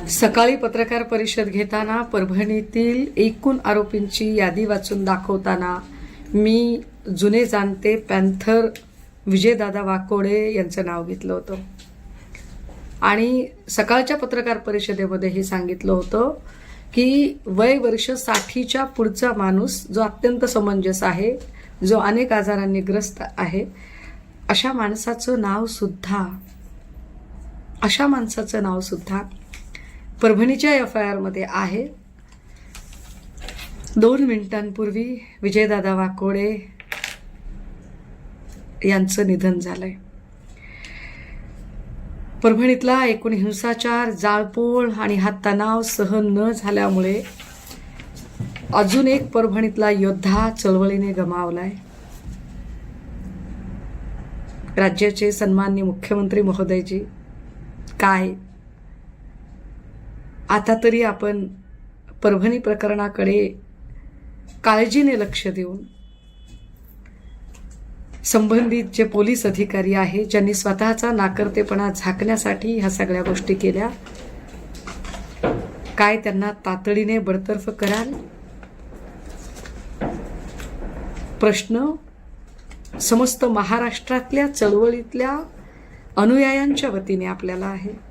सकाळी पत्रकार परिषद घेताना परभणीतील एकूण आरोपींची यादी वाचून दाखवताना मी जुने जाणते पॅन्थर विजयदादा वाकोडे यांचं नाव घेतलं होतं आणि सकाळच्या पत्रकार परिषदेमध्ये हे सांगितलं होतं की वय वर्ष 60च्या पुढचा माणूस जो अत्यंत समंजस आहे, जो अनेक आजारांनी ग्रस्त आहे, अशा माणसाचं नाव सुद्धा परभणीच्या FIR मध्ये आहे. 2 मिनिटांपूर्वी विजयदादा वाकोडे यांचं निधन झालंय. परभणीतला एकूण हिंसाचार, जाळपोळ आणि हा तणाव सहन न झाल्यामुळे अजून एक परभणीतला योद्धा चळवळीने गमावलाय. राज्याचे सन्माननीय मुख्यमंत्री महोदयजी, काय आता तरी आपण परभणी प्रकरणाकडे काळजीने लक्ष देऊन संबंधित जे पोलीस अधिकारी आहे, ज्यांनी स्वतःचा नाकर्तेपणा झाकण्यासाठी ह्या सगळ्या गोष्टी केल्या, काय त्यांना तातडीने बडतर्फ कराल? प्रश्न समस्त महाराष्ट्रातल्या चळवळीतल्या अनुयायांच्या वतीने आपल्याला आहे.